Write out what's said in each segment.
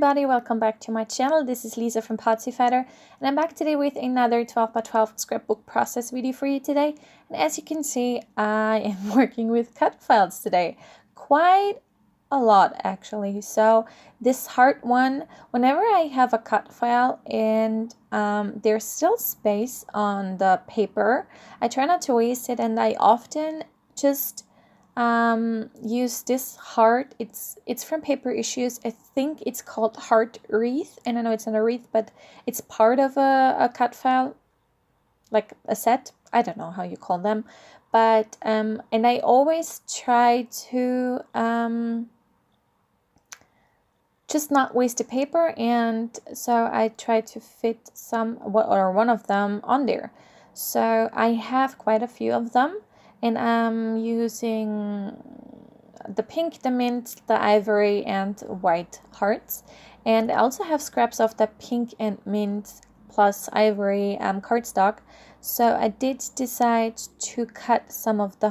everybody, welcome back to my channel. This is Lisa from Potsy Fighter, and I'm back today with another 12x12 scrapbook process video for you today. And as you can see, I am working with cut files today. Quite a lot actually. So this heart one, whenever I have a cut file and there's still space on the paper, I try not to waste it, and I often just use this heart. It's from Paper Issues. I think it's called Heart Wreath, and I know it's not a wreath, but it's part of a cut file, like a set. I don't know how you call them, but and I always try to just not waste the paper, and so I try to fit some or one of them on there. So I have quite a few of them, and I'm using the pink, the mint, the ivory, and white hearts. And I also have scraps of the pink and mint plus ivory cardstock. So I did decide to cut some of the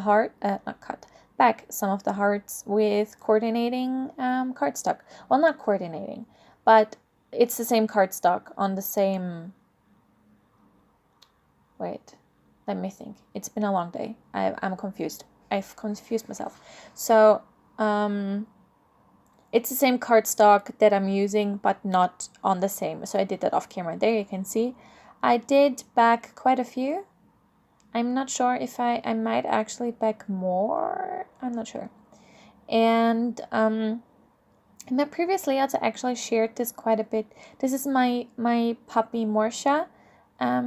back some of the hearts with coordinating cardstock. Well, not coordinating, but it's the same cardstock on the same... Wait. Let me think. It's been a long day. I'm confused. I've confused myself. So it's the same cardstock that I'm using, but not on the same. So I did that off camera. There you can see. I did back quite a few. I'm not sure if I might actually back more. I'm not sure. And in my previous layouts, I actually shared this quite a bit. This is my puppy Morsha.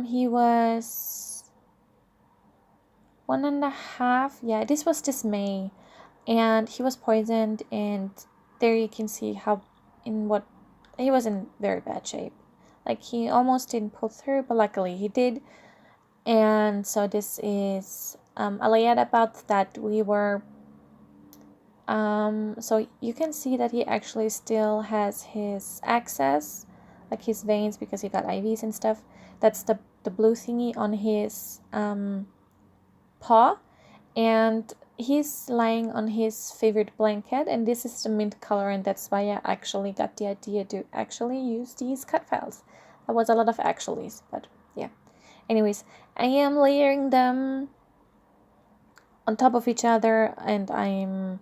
He was 1.5. Yeah, this was this May, and he was poisoned, and there you can see how he was in very bad shape. Like, he almost didn't pull through, but luckily he did. And so this is a layout about that. We were so you can see that he actually still has his access, like his veins, because he got IVs and stuff. That's the blue thingy on his paw, and he's lying on his favorite blanket, and this is the mint color, and that's why I actually got the idea to actually use these cut files. That was a lot of actuallys, but yeah. Anyways, I am layering them on top of each other, and I'm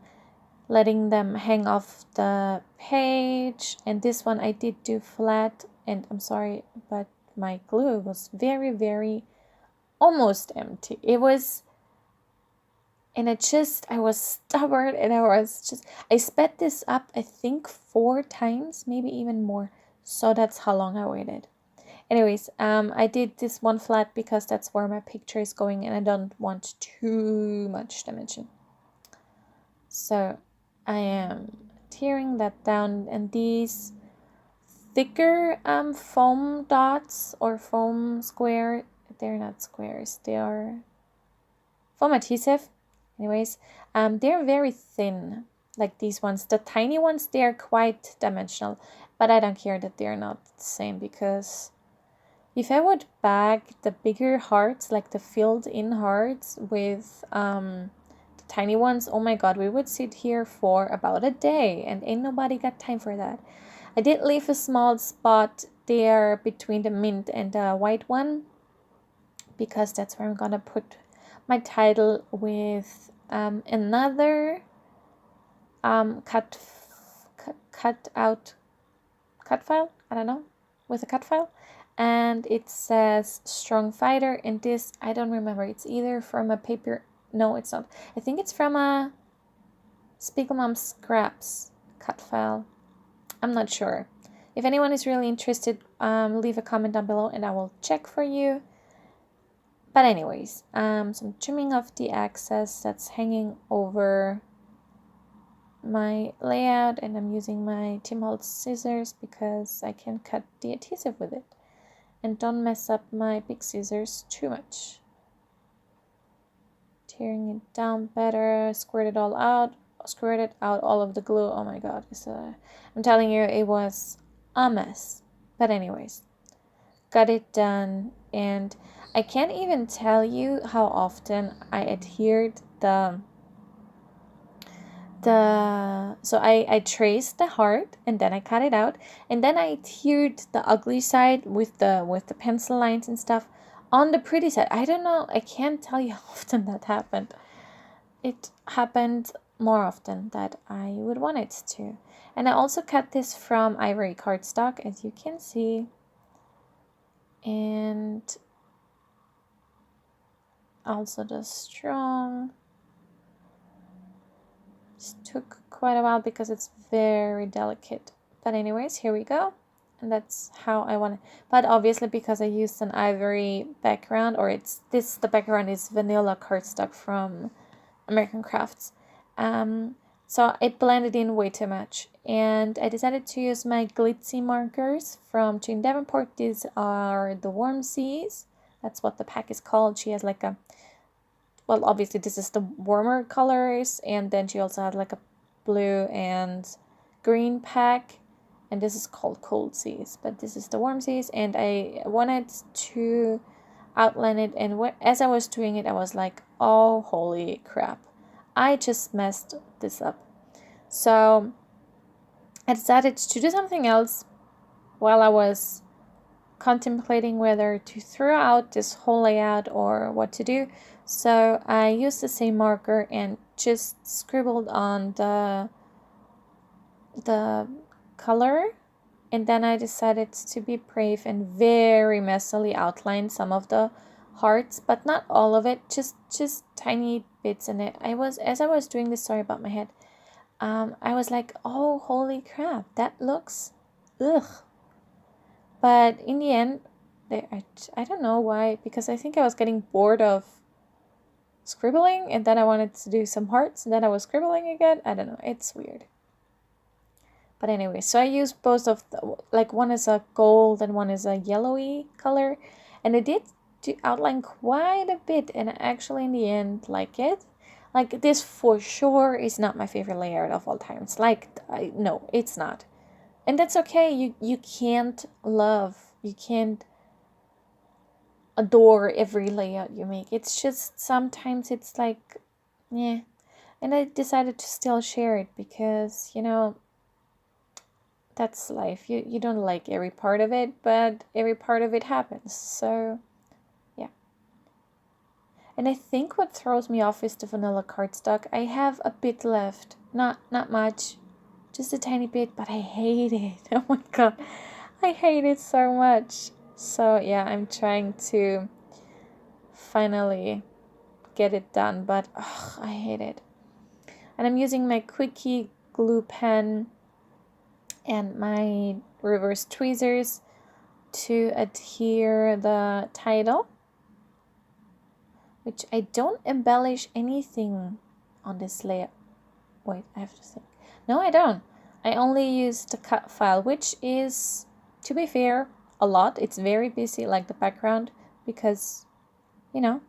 letting them hang off the page. And this one I did do flat, and I'm sorry, but my glue was very, very almost empty. It was... And I was stubborn, and I sped this up, I think 4 times, maybe even more. So that's how long I waited. Anyways, I did this one flat because that's where my picture is going, and I don't want too much dimension. So I am tearing that down, and these thicker foam dots or foam square, they're not squares, they are foam adhesive. Anyways, they're very thin, like these ones. The tiny ones, they're quite dimensional, but I don't care that they're not the same, because if I would bag the bigger hearts, like the filled-in hearts, with the tiny ones, oh my god, we would sit here for about a day, and ain't nobody got time for that. I did leave a small spot there between the mint and the white one, because that's where I'm gonna put my title with another cut file, I don't know, with a cut file, and it says Strong Fighter. And this, I don't remember, it's either from a paper, no it's not, I think it's from a Spiegelmom Scraps cut file. I'm not sure. If anyone is really interested, leave a comment down below and I will check for you. But anyways, so I'm trimming off the excess that's hanging over my layout, and I'm using my Tim Holtz scissors because I can cut the adhesive with it and don't mess up my big scissors too much. Tearing it down better, squirted all out all of the glue. Oh my god, I'm telling you, it was a mess. But anyways, got it done, and I can't even tell you how often I adhered so I traced the heart and then I cut it out, and then I tiered the ugly side with the pencil lines and stuff on the pretty side. I don't know, I can't tell you how often that happened. It happened more often that I would want it to. And I also cut this from ivory cardstock, as you can see. And also the strong. This took quite a while because it's very delicate. But anyways, here we go. And that's how I want it. But obviously, because I used an ivory background, or the background is vanilla cardstock from American Crafts. So it blended in way too much. And I decided to use my glitzy markers from Jane Davenport. These are the Warm Seas. That's what the pack is called. She has like a, well, obviously this is the warmer colors, and then she also had like a blue and green pack, and this is called Cold Seas, but this is the Warm Seas. And I wanted to outline it, and as I was doing it, I was like, oh, holy crap, I just messed this up. So I decided to do something else while I was contemplating whether to throw out this whole layout or what to do. So I used the same marker and just scribbled on the color, and then I decided to be brave and very messily outline some of the hearts, but not all of it, just tiny bits in it. As I was doing this, sorry about my head, I was like, oh, holy crap, that looks ugh. But in the end, I don't know why, because I think I was getting bored of scribbling, and then I wanted to do some hearts, and then I was scribbling again. I don't know, it's weird. But anyway, so I used both of like one is a gold and one is a yellowy color, and I did outline quite a bit, and I actually in the end like it. Like, this for sure is not my favorite layout of all time. It's like, no, it's not. And that's okay. You can't adore every layout you make. It's just sometimes it's like, yeah. And I decided to still share it because, you know, that's life. You don't like every part of it, but every part of it happens. So, yeah. And I think what throws me off is the vanilla cardstock. I have a bit left. Not much. Just a tiny bit, but I hate it. Oh my god. I hate it so much. So yeah, I'm trying to finally get it done, but I hate it. And I'm using my Quickie glue pen and my reverse tweezers to adhere the title, which I don't embellish anything on this layout. Wait, I have to think. No, I don't. I only use the cut file, which is, to be fair, a lot. It's very busy, like the background, because, you know,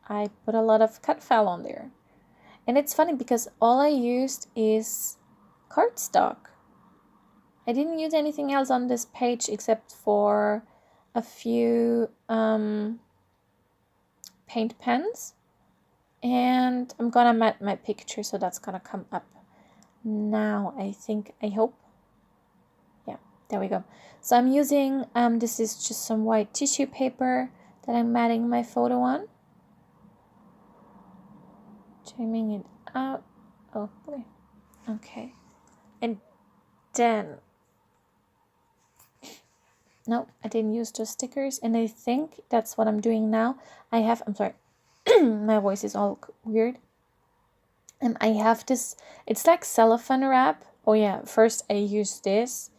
I put a lot of cut file on there. And it's funny because all I used is cardstock. I didn't use anything else on this page except for a few paint pens. And I'm gonna mat my picture, so that's gonna come up now, I hope. Yeah, there we go. So I'm using, this is just some white tissue paper that I'm matting my photo on. Trimming it out. Oh boy. Okay. And then, no, I didn't use those stickers, and I think that's what I'm doing now. I'm sorry, my voice is all weird. And I have this, it's like cellophane wrap. Oh yeah, first I used this,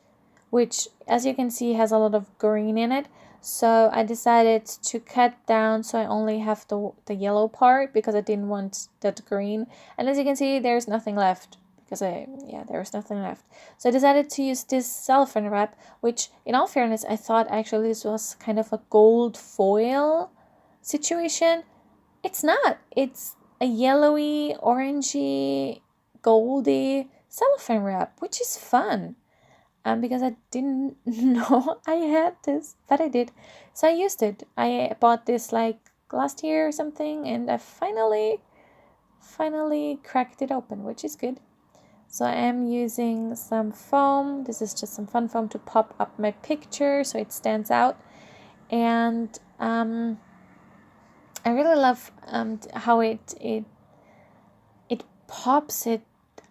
which, as you can see, has a lot of green in it. So I decided to cut down so I only have the yellow part, because I didn't want that green. And as you can see, there's nothing left, because there's nothing left. So I decided to use this cellophane wrap, which, in all fairness, I thought actually this was kind of a gold foil situation. It's not. It's a yellowy, orangey, goldy cellophane wrap, which is fun. Because I didn't know I had this, but I did. So I used it. I bought this like last year or something, and I finally cracked it open, which is good. So I am using some foam. This is just some fun foam to pop up my picture so it stands out. And I really love how it pops it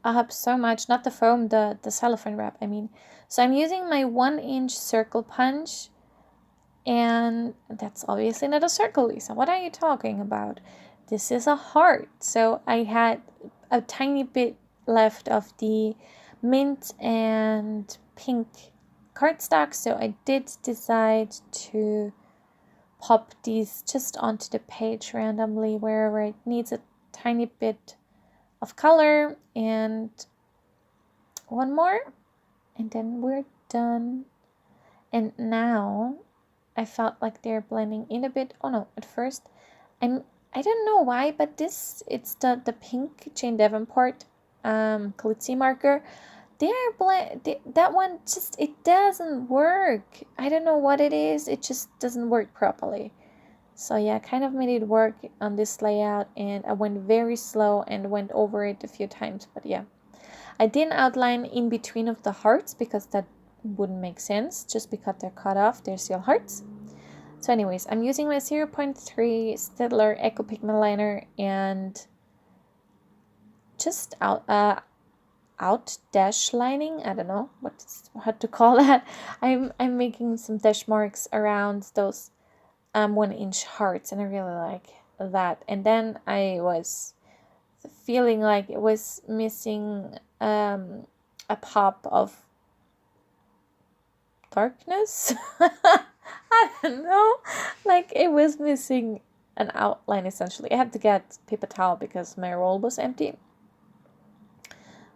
up so much. Not the foam, the cellophane wrap, I mean. So I'm using my 1-inch circle punch. And that's obviously not a circle, Lisa. What are you talking about? This is a heart. So I had a tiny bit left of the mint and pink cardstock. So I did decide to pop these just onto the page randomly wherever it needs a tiny bit of color. And one more. And then we're done. And now I felt like they're blending in a bit. Oh no, at first I don't know why, but it's the pink Jane Davenport glitzy marker. That one just, it doesn't work. I don't know what it is. It just doesn't work properly. So yeah, I kind of made it work on this layout, and I went very slow and went over it a few times. But yeah, I didn't outline in between of the hearts because that wouldn't make sense. Just because they're cut off, they're still hearts. So anyways, I'm using my 0.3 Staedtler Eco Pigment Liner and just out dash lining. I don't know what to call that. I'm making some dash marks around those 1-inch hearts, and I really like that. And then I was feeling like it was missing a pop of darkness. I don't know, like it was missing an outline essentially. I had to get paper towel because my roll was empty.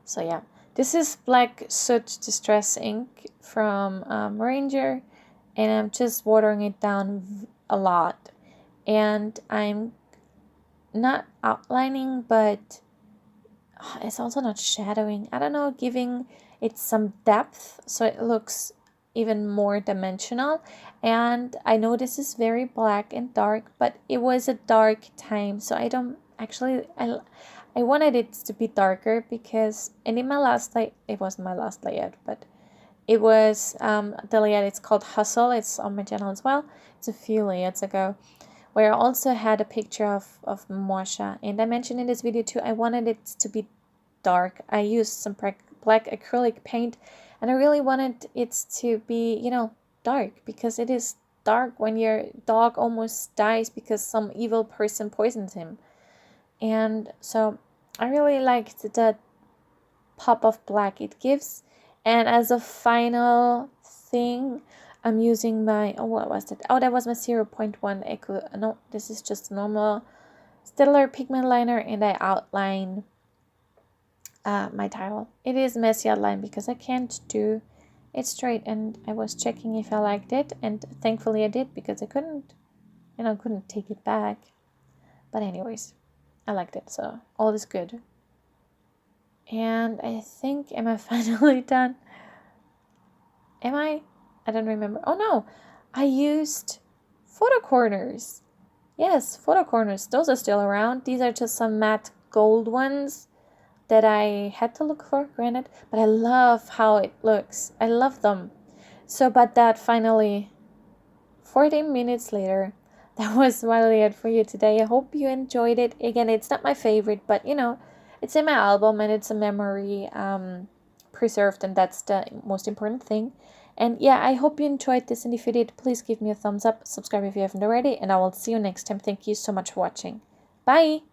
So yeah, this is Black Soot Distress ink from Ranger, and I'm just watering it down a lot. And I'm not outlining, but it's also not shadowing. I don't know, giving it some depth so it looks even more dimensional. And I know this is very black and dark, but it was a dark time, so I don't actually, I wanted it to be darker because, and in my last it wasn't my last layout, but it was the layout, it's called Hustle, it's on my channel as well. It's a few layouts ago, where I also had a picture of Moasha, and I mentioned in this video too, I wanted it to be dark. I used some black acrylic paint, and I really wanted it to be, you know, dark, because it is dark when your dog almost dies because some evil person poisons him. And so I really liked the pop of black it gives. And as a final thing, I'm using my, what was that? Oh, that was my 0.1 Eco. No, this is just a normal Staedtler pigment liner, and I outline my title. It is messy outline because I can't do it straight, and I was checking if I liked it, and thankfully I did, because I couldn't take it back. But anyways, I liked it, so all is good. And I think, am I finally done? Am I? I don't remember. Oh no, I used photo corners. Yes, photo corners. Those are still around. These are just some matte gold ones that I had to look for, granted, but I love how it looks. I love them. So, but that finally, 14 minutes later, that was my layout for you today. I hope you enjoyed it. Again, it's not my favorite, but you know, it's in my album and it's a memory preserved, and that's the most important thing. And yeah, I hope you enjoyed this, and if you did, please give me a thumbs up, subscribe if you haven't already, and I will see you next time. Thank you so much for watching. Bye!